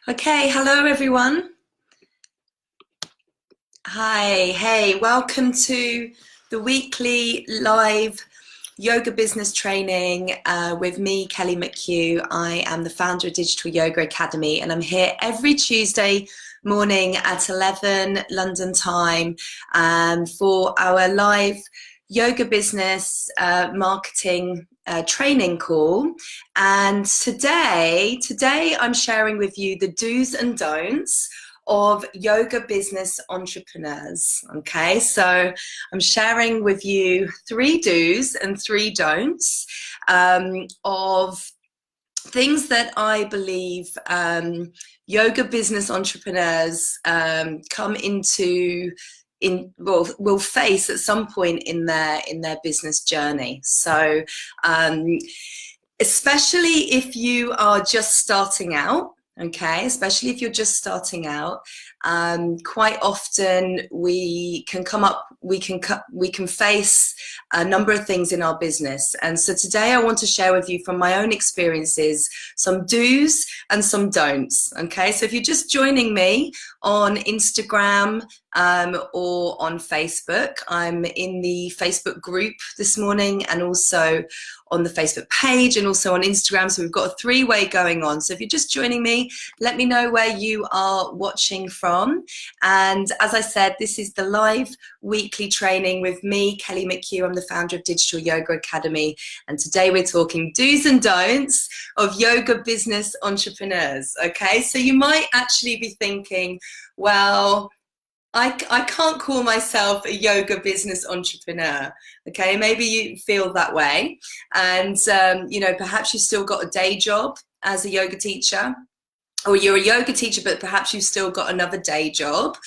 Okay, hello everyone. Hi, hey, welcome to the weekly live yoga business training with me, Kelly McHugh. I am the founder of Digital Yoga Academy, and I'm here every Tuesday morning at 11 London time for our live yoga business marketing training call. And today I'm sharing with you the do's and don'ts of yoga business entrepreneurs. Okay, so I'm sharing with you 3 do's and 3 don'ts of things that I believe yoga business entrepreneurs come into will face at some point in their business journey. So especially if you are just starting out, okay, especially if you're just starting out, quite often we can face a number of things in our business. And so today I want to share with you from my own experiences some do's and some don'ts. Okay, so if you're just joining me on Instagram or on Facebook, I'm in the Facebook group this morning and also on the Facebook page and also on Instagram. So we've got a 3-way going on. So if you're just joining me, let me know where you are watching from. And as I said, this is the live weekly training with me, Kelly McHugh. I'm the founder of Digital Yoga Academy. And today we're talking do's and don'ts of yoga business entrepreneurs. Okay, so you might actually be thinking, well, I can't call myself a yoga business entrepreneur. Okay, maybe you feel that way. And, you know, perhaps you've still got a day job as a yoga teacher, or you're a yoga teacher, but perhaps you've still got another day job,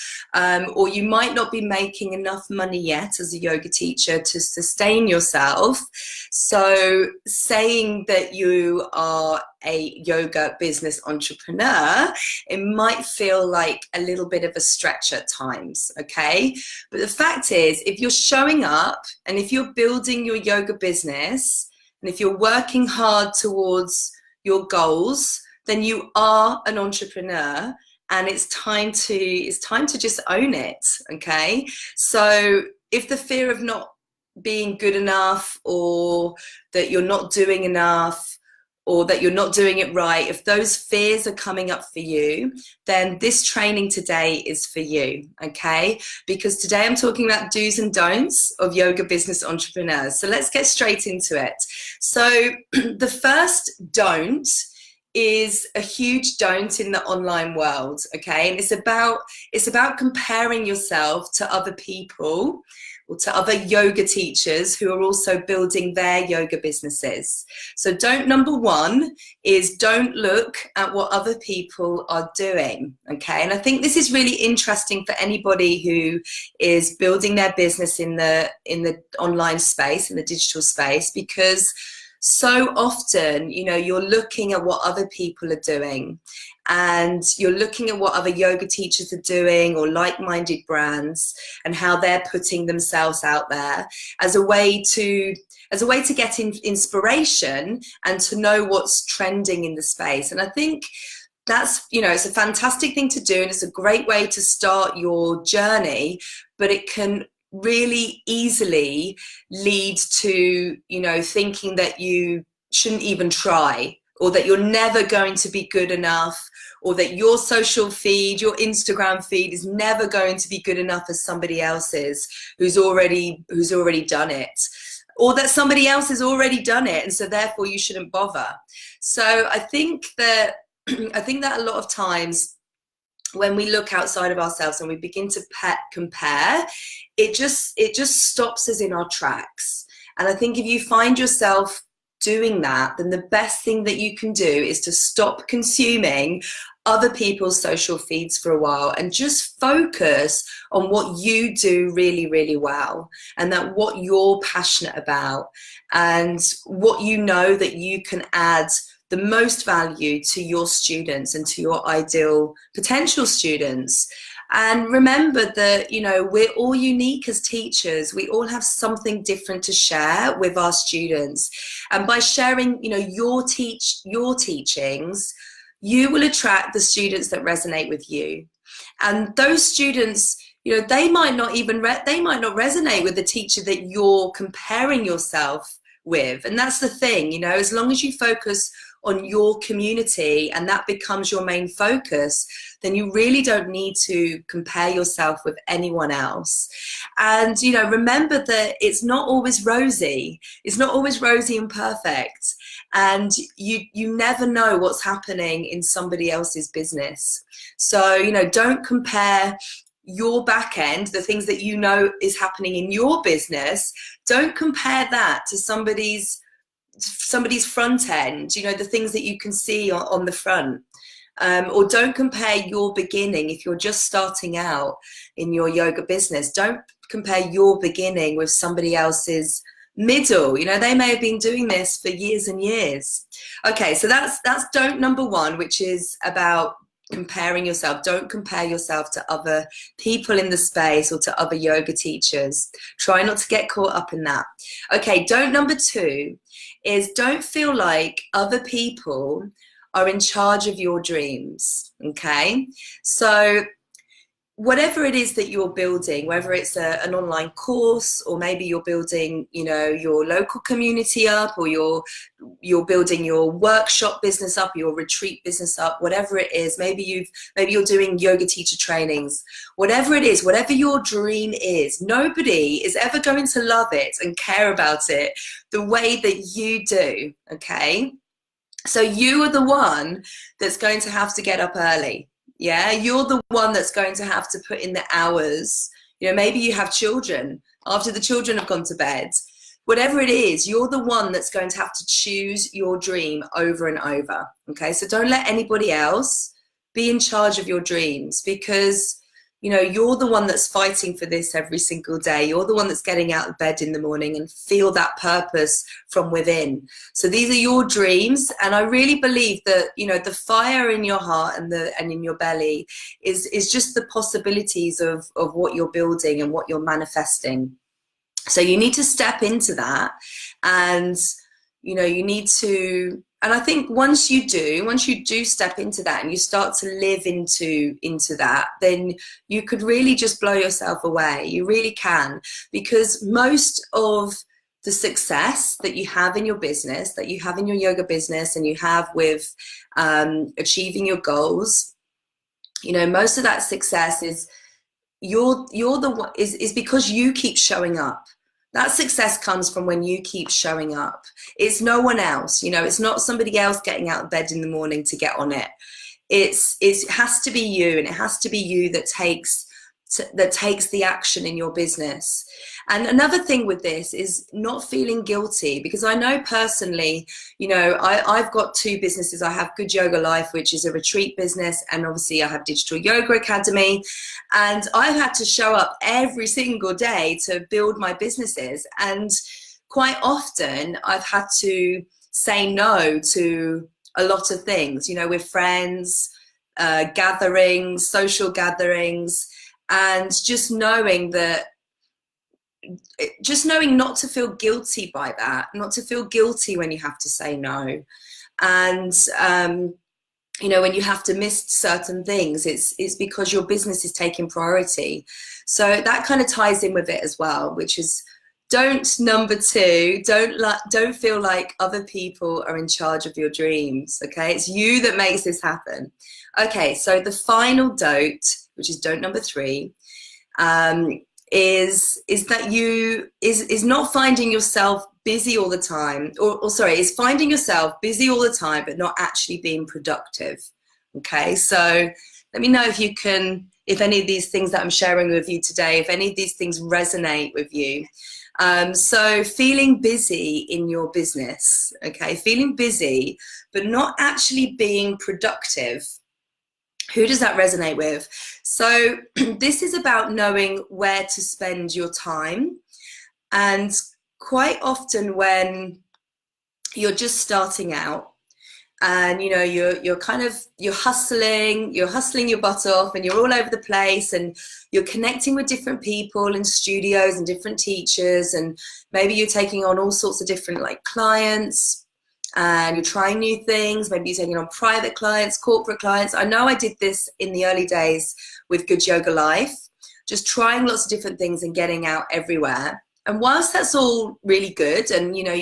or you might not be making enough money yet as a yoga teacher to sustain yourself. So saying that you are a yoga business entrepreneur, it might feel like a little bit of a stretch at times, okay? But the fact is, if you're showing up and if you're building your yoga business and if you're working hard towards your goals, then you are an entrepreneur, and it's time to just own it. Okay, so if the fear of not being good enough, or that you're not doing enough, or that you're not doing it right, if those fears are coming up for you, then this training today is for you. Okay, because today I'm talking about do's and don'ts of yoga business entrepreneurs. So let's get straight into it. So the first don't is a huge don't in the online world, okay? And it's about comparing yourself to other people or to other yoga teachers who are also building their yoga businesses. So don't number 1 is don't look at what other people are doing, okay? And I think this is really interesting for anybody who is building their business in the online space, in the digital space, because so often, you know, you're looking at what other people are doing, and you're looking at what other yoga teachers are doing, or like-minded brands, and how they're putting themselves out there as a way to get inspiration and to know what's trending in the space. And I think that's, you know, it's a fantastic thing to do, and it's a great way to start your journey, but it can really easily lead to, you know, thinking that you shouldn't even try, or that you're never going to be good enough, or that your social feed, your Instagram feed is never going to be good enough as somebody else's who's already done it, or that somebody else has already done it, and so therefore you shouldn't bother. So I think that a lot of times when we look outside of ourselves and we begin to compare, it just stops us in our tracks. And I think if you find yourself doing that, then the best thing that you can do is to stop consuming other people's social feeds for a while and just focus on what you do really, really well, and that what you're passionate about and what you know that you can add the most value to your students and to your ideal potential students. And remember that, you know, we're all unique as teachers. We all have something different to share with our students. And by sharing, you know, your teachings, you will attract the students that resonate with you. And those students, you know, they might not even they might not resonate with the teacher that you're comparing yourself with. And that's the thing, you know, as long as you focus on your community and that becomes your main focus, then you really don't need to compare yourself with anyone else. And, you know, remember that it's not always rosy. It's not always rosy and perfect. And you never know what's happening in somebody else's business. So, you know, don't compare your back end, the things that you know is happening in your business. Don't compare that to somebody's front end, you know, the things that you can see on the front. Or don't compare your beginning. If you're just starting out in your yoga business, don't compare your beginning with somebody else's middle. You know, they may have been doing this for years and years. Okay, so that's don't number one, which is about comparing yourself. Don't compare yourself to other people in the space or to other yoga teachers. Try not to get caught up in that. Okay, don't number two is don't feel like other people are in charge of your dreams. Okay, so whatever it is that you're building, whether it's an online course, or maybe you're building, you know, your local community up, or you're building your workshop business up, your retreat business up, whatever it is, maybe you're doing yoga teacher trainings, whatever it is, whatever your dream is, nobody is ever going to love it and care about it the way that you do. Okay, so you are the one that's going to have to get up early. Yeah, you're the one that's going to have to put in the hours. You know, maybe you have children. After the children have gone to bed, whatever it is, you're the one that's going to have to choose your dream over and over. Okay, so don't let anybody else be in charge of your dreams, because, you know, you're the one that's fighting for this every single day. You're the one that's getting out of bed in the morning and feel that purpose from within. So these are your dreams, and I really believe that, you know, the fire in your heart and in your belly is just the possibilities of what you're building and what you're manifesting. So you need to step into that, and, you know, you need to. And I think once you do step into that and you start to live into that, then you could really just blow yourself away. You really can, because most of the success that you have in your business, that you have in your yoga business, and you have with achieving your goals, you know, most of that success is you're the one is because you keep showing up. That success comes from when you keep showing up. It's no one else, you know, it's not somebody else getting out of bed in the morning to get on it. It has to be you, and it has to be you that takes the action in your business. And another thing with this is not feeling guilty, because I know personally, you know, I've got two businesses. I have Good Yoga Life, which is a retreat business, and obviously I have Digital Yoga Academy, and I've had to show up every single day to build my businesses. And quite often I've had to say no to a lot of things, you know, with friends, gatherings, social gatherings, and just knowing not to feel guilty by that, not to feel guilty when you have to say no. And you know, when you have to miss certain things, it's because your business is taking priority. So that kind of ties in with it as well, which is number two, don't feel like other people are in charge of your dreams. Okay, it's you that makes this happen. Okay, so the final don't, which is don't number three, is that is not finding yourself busy all the time, or sorry, is finding yourself busy all the time but not actually being productive. Okay, so let me know if any of these things that I'm sharing with you today, if any of these things resonate with you. So feeling busy in your business, okay, feeling busy but not actually being productive. Who does that resonate with? So this is about knowing where to spend your time. And quite often when you're just starting out, and you know, you're hustling your butt off, and you're all over the place, and you're connecting with different people in studios and different teachers, and maybe you're taking on all sorts of different like clients, and you're trying new things, maybe you're taking on private clients, corporate clients. I know I did this in the early days with Good Yoga Life, just trying lots of different things and getting out everywhere. And whilst that's all really good, and you know,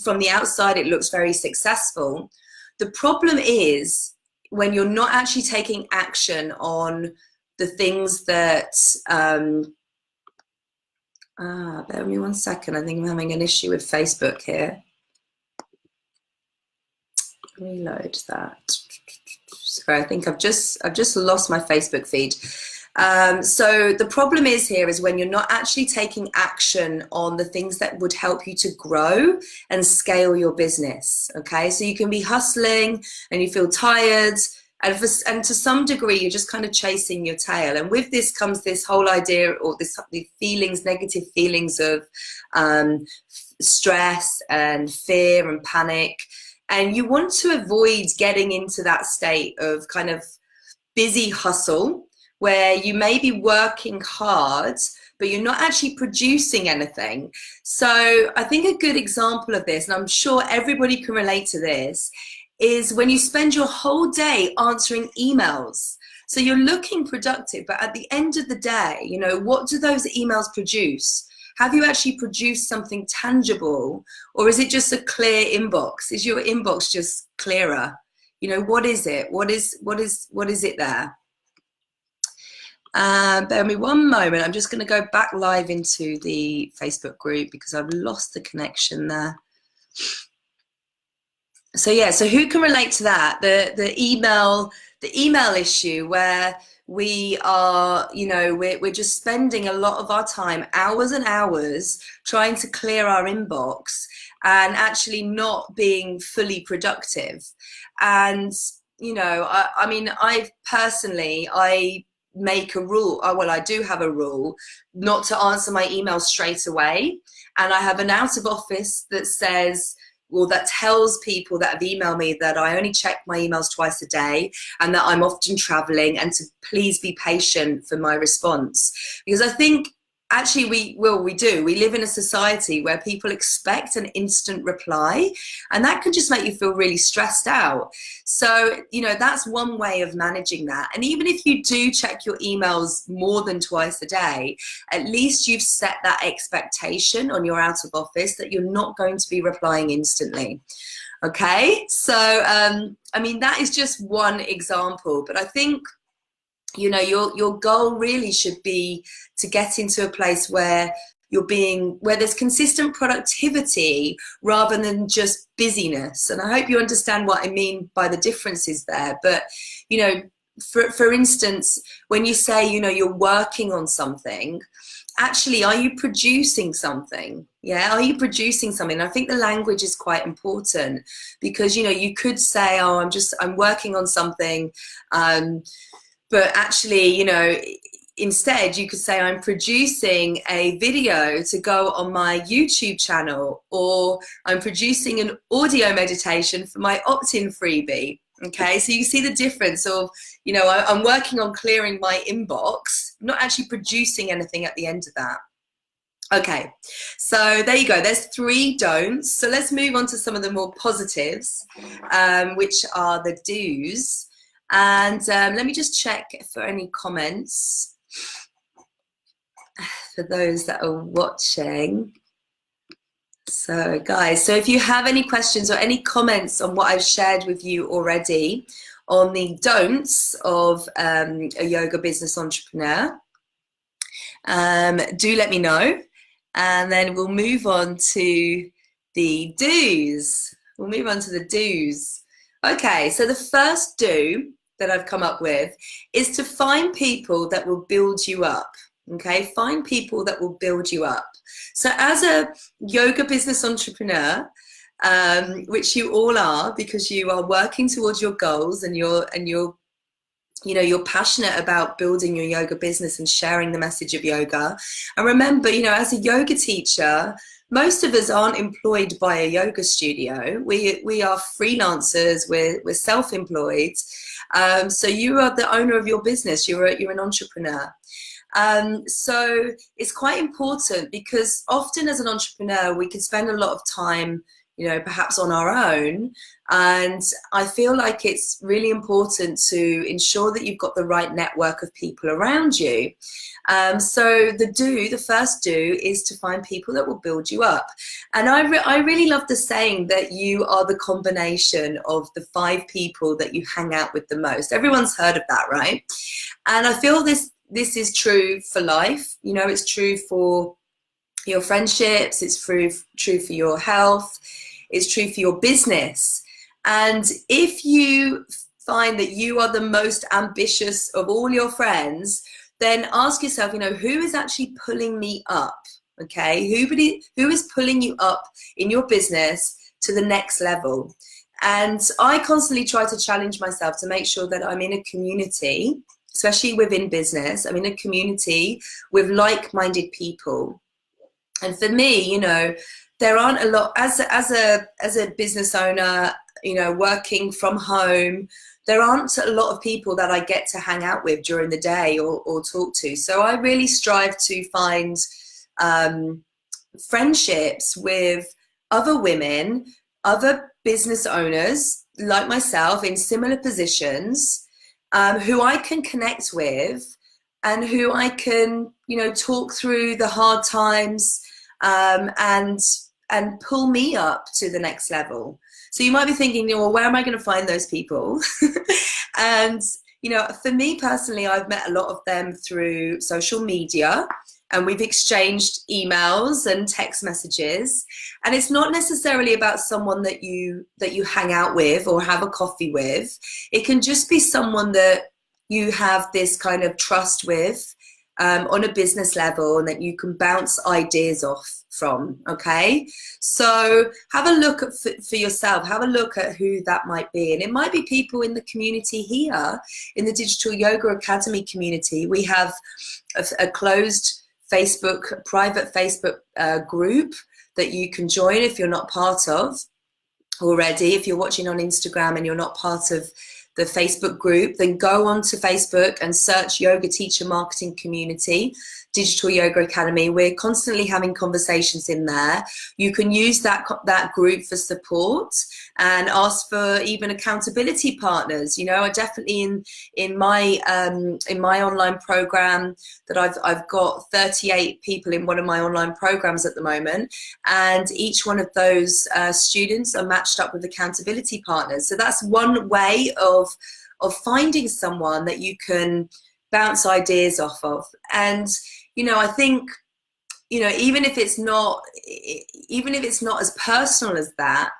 from the outside it looks very successful, the problem is when you're not actually taking action on the things that, bear with me 1 second. I think I'm having an issue with Facebook here. Reload that. Sorry, I think I've just lost my Facebook feed. So the problem is when you're not actually taking action on the things that would help you to grow and scale your business. Okay, so you can be hustling and you feel tired, and to some degree you're just kind of chasing your tail. And with this comes this whole idea, or the feelings, negative feelings of stress and fear and panic. And you want to avoid getting into that state of kind of busy hustle, where you may be working hard, but you're not actually producing anything. So I think a good example of this, and I'm sure everybody can relate to this, is when you spend your whole day answering emails. So you're looking productive, but at the end of the day, you know, what do those emails produce? Have you actually produced something tangible, or is it just a clear inbox? Is your inbox just clearer? You know, what is it? What is it there? Bear with me 1 moment. I'm just going to go back live into the Facebook group because I've lost the connection there. So yeah, so who can relate to that? The email issue, where we are, you know, we're just spending a lot of our time, hours and hours, trying to clear our inbox and actually not being fully productive. And, you know, I mean, I personally make a rule, well, I do have a rule not to answer my emails straight away. And I have an out of office that says, well, that tells people that have emailed me that I only check my emails twice a day and that I'm often traveling, and to please be patient for my response. Because I think actually we live in a society where people expect an instant reply, and that can just make you feel really stressed out. So, you know, that's one way of managing that. And even if you do check your emails more than twice a day, at least you've set that expectation on your out of office that you're not going to be replying instantly. Okay, so I mean, that is just one example, but I think, you know, your goal really should be to get into a place where where there's consistent productivity rather than just busyness. And I hope you understand what I mean by the differences there. But, you know, for instance, when you say, you know, you're working on something, actually, are you producing something? Yeah, are you producing something? I think the language is quite important, because, you know, you could say, oh, I'm working on something, but actually, you know, instead you could say, I'm producing a video to go on my YouTube channel, or I'm producing an audio meditation for my opt-in freebie. Okay, so you see the difference of, you know, I'm working on clearing my inbox, not actually producing anything at the end of that. Okay, so there you go. There's 3 don'ts. So let's move on to some of the more positives, which are the do's. And let me just check for any comments for those that are watching. So guys, so if you have any questions or any comments on what I've shared with you already on the don'ts of a yoga business entrepreneur, do let me know, and then we'll move on to the do's. We'll move on to the do's. Okay, so the first do that I've come up with is to find people that will build you up. Okay, find people that will build you up. So as a yoga business entrepreneur, which you all are, because you are working towards your goals, and you're passionate about building your yoga business and sharing the message of yoga. And remember, you know, as a yoga teacher, most of us aren't employed by a yoga studio. We are freelancers. We're self-employed. So you are the owner of your business. You're an entrepreneur. So it's quite important, because often as an entrepreneur, we can spend a lot of time, perhaps on our own. And I feel like it's really important to ensure that you've got the right network of people around you. So the first do is to find people that will build you up. And I really love the saying that you are the combination of the 5 people that you hang out with the most. Everyone's heard of that, right? And I feel this is true for life. It's true for your friendships, it's true for your health, it's true for your business. And if you find that you are the most ambitious of all your friends, then ask yourself, who is actually pulling me up? Okay, who is pulling you up in your business to the next level? And I constantly try to challenge myself to make sure that I'm in a community, especially within business, I'm in a community with like-minded people. And for me, there aren't a lot, as a business owner, working from home, there aren't a lot of people that I get to hang out with during the day or talk to. So I really strive to find friendships with other women, other business owners like myself in similar positions, who I can connect with and who I can, talk through the hard times and pull me up to the next level. So you might be thinking, well, where am I going to find those people? And, for me personally, I've met a lot of them through social media, and we've exchanged emails and text messages. And it's not necessarily about someone that you hang out with or have a coffee with. It can just be someone that you have this kind of trust with on a business level, and that you can bounce ideas off from. Okay, so have a look for yourself, have a look at who that might be. And it might be people in the community here in the Digital Yoga Academy community. We have a closed private Facebook group that you can join if you're not part of already. If you're watching on Instagram and you're not part of the Facebook group, then go on to Facebook and search Yoga Teacher Marketing Community, Digital Yoga Academy. We're constantly having conversations in there. You can use that group for support and ask for even accountability partners. I definitely in my online program that I've got 38 people in one of my online programs at the moment, and each one of those students are matched up with accountability partners. So that's one way of finding someone that you can bounce ideas off of. And I think even if it's not as personal as that,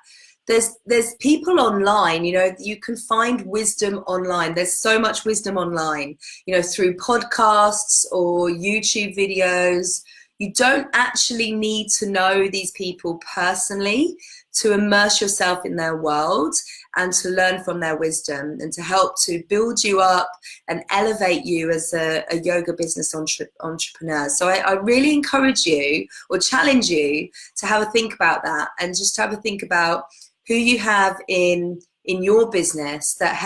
there's people online. You can find wisdom online. There's so much wisdom online, through podcasts or YouTube videos. You don't actually need to know these people personally to immerse yourself in their world and to learn from their wisdom, and to help to build you up and elevate you as a yoga business entrepreneur. So I really encourage you, or challenge you, to have a think about that, and just have a think about who you have in your business that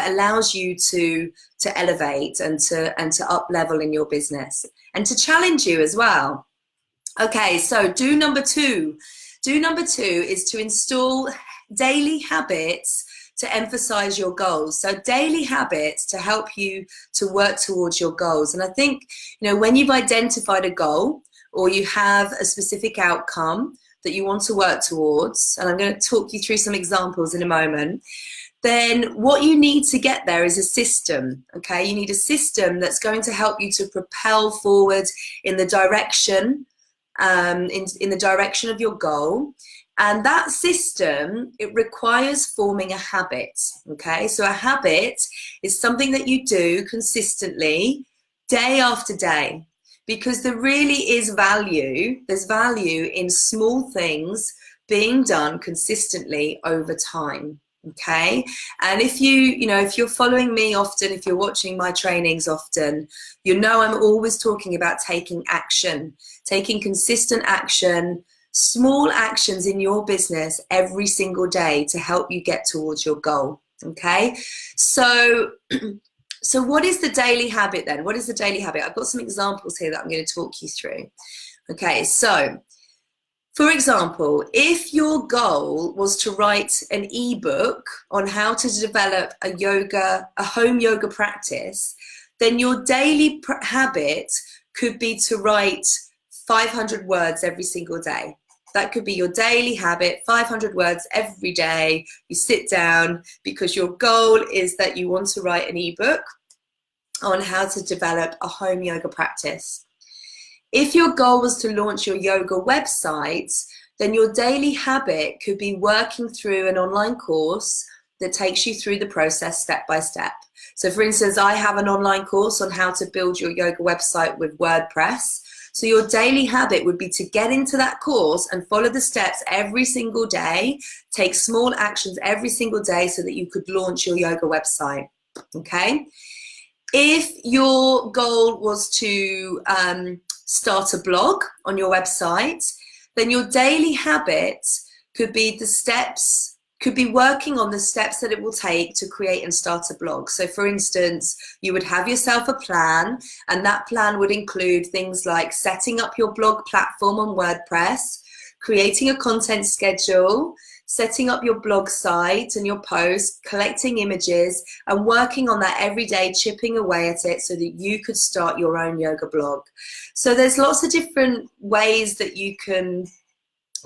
allows you to elevate and to up level in your business, and to challenge you as well. Okay, so do number two. Do number 2 is to install daily habits to emphasize your goals. So daily habits to help you to work towards your goals. And I think, when you've identified a goal, or you have a specific outcome that you want to work towards, and I'm going to talk you through some examples in a moment, then what you need to get there is a system. Okay, you need a system that's going to help you to propel forward in the direction in the direction of your goal. And that system, it requires forming a habit. Okay, so a habit is something that you do consistently, day after day, because there really is value. There's value in small things being done consistently over time. Okay, and if if you're following me often, if you're watching my trainings often, I'm always talking about taking action, taking consistent action, small actions in your business every single day to help you get towards your goal. Okay, so what is the daily habit then? What is the daily habit? I've got some examples here that I'm going to talk you through. Okay, so For example, if your goal was to write an ebook on how to develop a home yoga practice, then your daily habit could be to write 500 words every single day. That could be your daily habit, 500 words every day. You sit down because your goal is that you want to write an ebook on how to develop a home yoga practice. If your goal was to launch your yoga website, then your daily habit could be working through an online course that takes you through the process step by step. So for instance, I have an online course on how to build your yoga website with WordPress. So your daily habit would be to get into that course and follow the steps every single day, take small actions every single day so that you could launch your yoga website, okay? If your goal was to start a blog on your website, then your daily habit could be working on the steps that it will take to create and start a blog. So for instance, you would have yourself a plan, and that plan would include things like setting up your blog platform on WordPress, creating a content schedule, setting up your blog site and your posts, collecting images, and working on that every day, chipping away at it so that you could start your own yoga blog. So there's lots of different ways that you can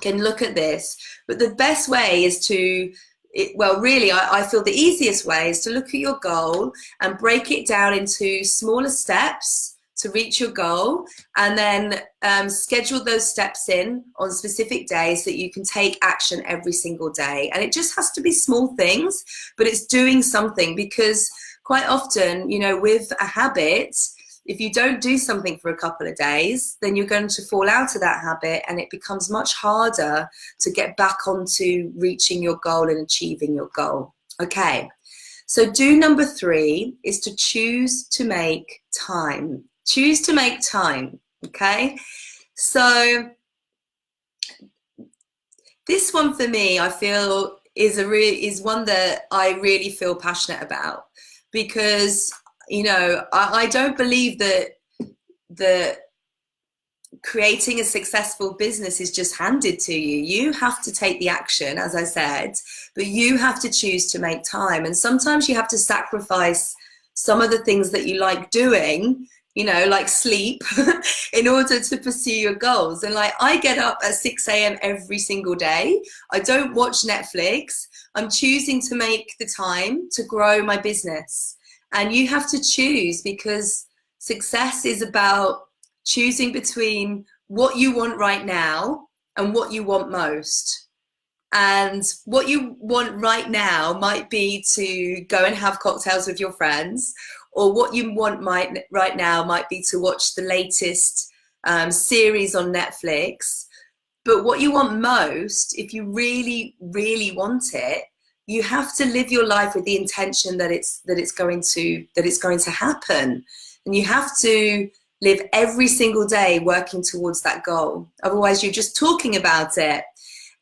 look at this, but the best way is to, I feel the easiest way is to look at your goal and break it down into smaller steps to reach your goal, and then schedule those steps in on specific days that you can take action every single day. And it just has to be small things, but it's doing something, because quite often, you know, with a habit, if you don't do something for a couple of days, then you're going to fall out of that habit, and it becomes much harder to get back onto reaching your goal and achieving your goal. Okay, so do number 3 is to choose to make time. Choose to make time, okay? So this one for me, I feel is one that I really feel passionate about, because, you know, I don't believe that creating a successful business is just handed to you. You have to take the action, as I said, but you have to choose to make time. And sometimes you have to sacrifice some of the things that you like doing, you know, like sleep, in order to pursue your goals. And like, I get up at 6 a.m. every single day. I don't watch Netflix. I'm choosing to make the time to grow my business. And you have to choose, because success is about choosing between what you want right now and what you want most. And what you want right now might be to go and have cocktails with your friends, or what you want right now might be to watch the latest series on Netflix. But what you want most, if you really, really want it, you have to live your life with the intention that it's going to happen, and you have to live every single day working towards that goal. Otherwise, you're just talking about it.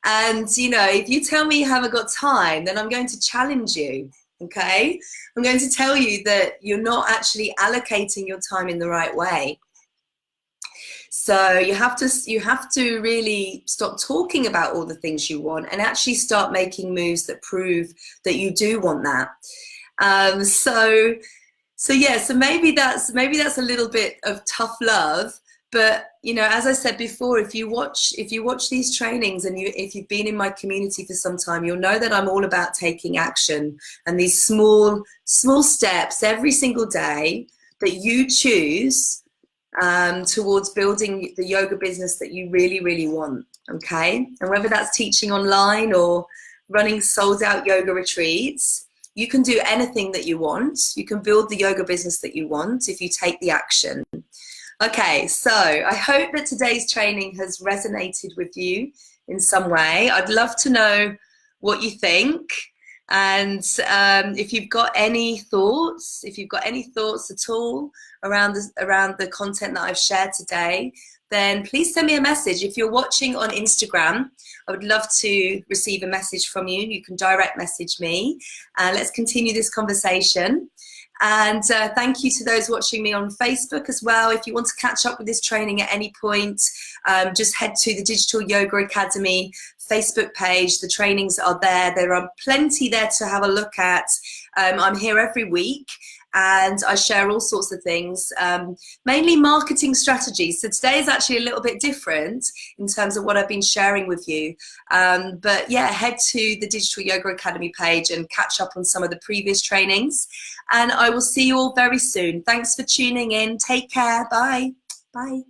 And you know, if you tell me you haven't got time, then I'm going to challenge you. Okay, I'm going to tell you that you're not actually allocating your time in the right way. So you have to really stop talking about all the things you want and actually start making moves that prove that you do want that. So maybe that's a little bit of tough love. But you know, as I said before, if you watch these trainings, and if you've been in my community for some time, you'll know that I'm all about taking action, and these small steps every single day that you choose towards building the yoga business that you really, really want. Okay, and whether that's teaching online or running sold out yoga retreats, you can do anything that you want. You can build the yoga business that you want if you take the action. Okay, so I hope that today's training has resonated with you in some way. I'd love to know what you think, and if you've got any thoughts, at all around the content that I've shared today, then please send me a message. If you're watching on Instagram, I would love to receive a message from you. You can direct message me, and let's continue this conversation. And thank you to those watching me on Facebook as well. If you want to catch up with this training at any point, just head to the Digital Yoga Academy Facebook page. The trainings are there. There are plenty there to have a look at. I'm here every week and I share all sorts of things, mainly marketing strategies. So today is actually a little bit different in terms of what I've been sharing with you. But yeah, head to the Digital Yoga Academy page and catch up on some of the previous trainings. And I will see you all very soon. Thanks for tuning in. Take care. Bye. Bye.